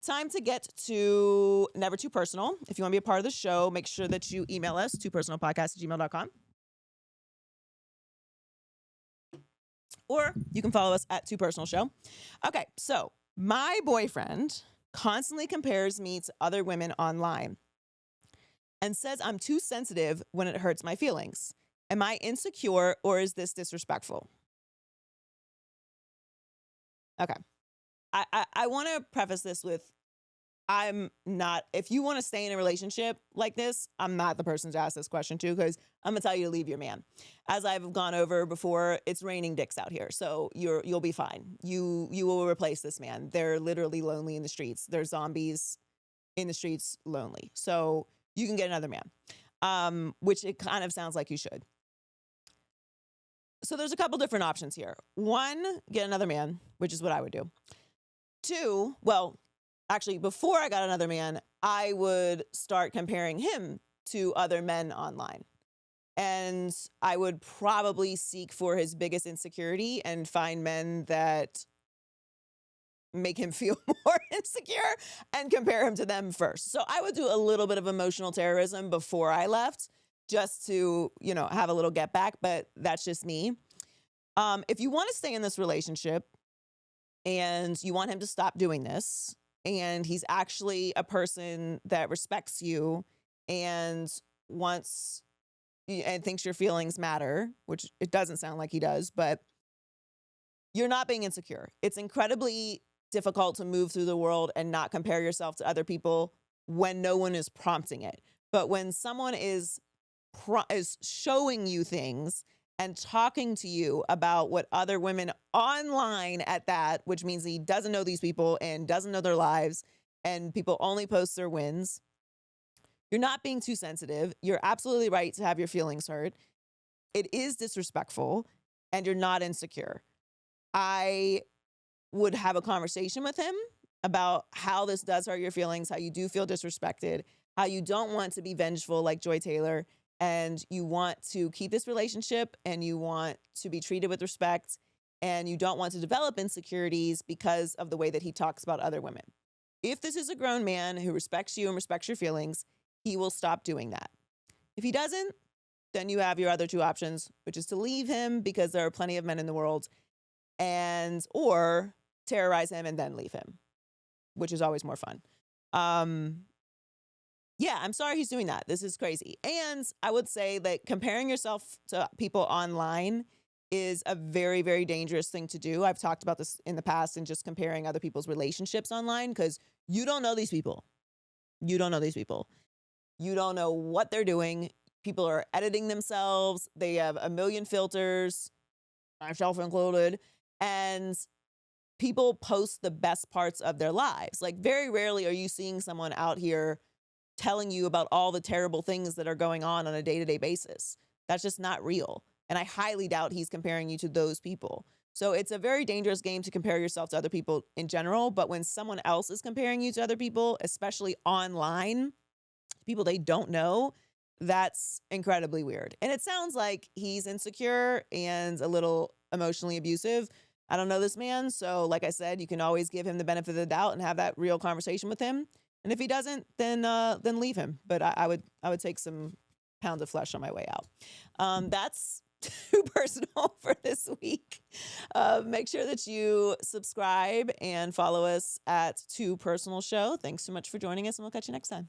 time to get to Never Too Personal. If you want to be a part of the show, make sure that you email us, toopersonalpodcast@gmail.com. Or you can follow us at Too Personal Show. Okay, so my boyfriend constantly compares me to other women online and says I'm too sensitive when it hurts my feelings. Am I insecure or is this disrespectful? Okay. I want to preface this with I'm not, if you want to stay in a relationship like this, I'm not the person to ask this question to, because I'm gonna tell you to leave your man. As I've gone over before, it's raining dicks out here, so you'll be fine. You will replace this man. They're literally lonely in the streets. They're zombies in the streets, lonely. So you can get another man, which it kind of sounds like you should. So there's a couple different options here. One, get another man, which is what I would do. Two, well, actually, before I got another man, I would start comparing him to other men online. And I would probably seek for his biggest insecurity and find men that make him feel more insecure and compare him to them first. So I would do a little bit of emotional terrorism before I left, just to, have a little get back, but that's just me. If you want to stay in this relationship and you want him to stop doing this, and he's actually a person that respects you and wants and thinks your feelings matter, which it doesn't sound like he does, but you're not being insecure. It's incredibly difficult to move through the world and not compare yourself to other people when no one is prompting it. But when someone is showing you things and talking to you about what other women online at that, which means he doesn't know these people and doesn't know their lives, and people only post their wins, you're not being too sensitive. You're absolutely right to have your feelings hurt. It is disrespectful, and you're not insecure. I would have a conversation with him about how this does hurt your feelings, how you do feel disrespected, how you don't want to be vengeful like Joy Taylor, and you want to keep this relationship and you want to be treated with respect and you don't want to develop insecurities because of the way that he talks about other women. If this is a grown man who respects you and respects your feelings, he will stop doing that. If he doesn't, then you have your other two options, which is to leave him because there are plenty of men in the world, or terrorize him and then leave him, which is always more fun. Yeah, I'm sorry he's doing that. This is crazy. And I would say that comparing yourself to people online is a very, very dangerous thing to do. I've talked about this in the past and just comparing other people's relationships online, because you don't know these people. You don't know these people. You don't know what they're doing. People are editing themselves. They have a million filters, myself included. And people post the best parts of their lives. Like, very rarely are you seeing someone out here telling you about all the terrible things that are going on a day-to-day basis. That's just not real. And I highly doubt he's comparing you to those people. So it's a very dangerous game to compare yourself to other people in general. But when someone else is comparing you to other people, especially online, people they don't know, that's incredibly weird. And it sounds like he's insecure and a little emotionally abusive. I don't know this man. So like I said, you can always give him the benefit of the doubt and have that real conversation with him. And if he doesn't, then leave him. But I would take some pounds of flesh on my way out. That's too personal for this week. Make sure that you subscribe and follow us at Too Personal Show. Thanks so much for joining us, and we'll catch you next time.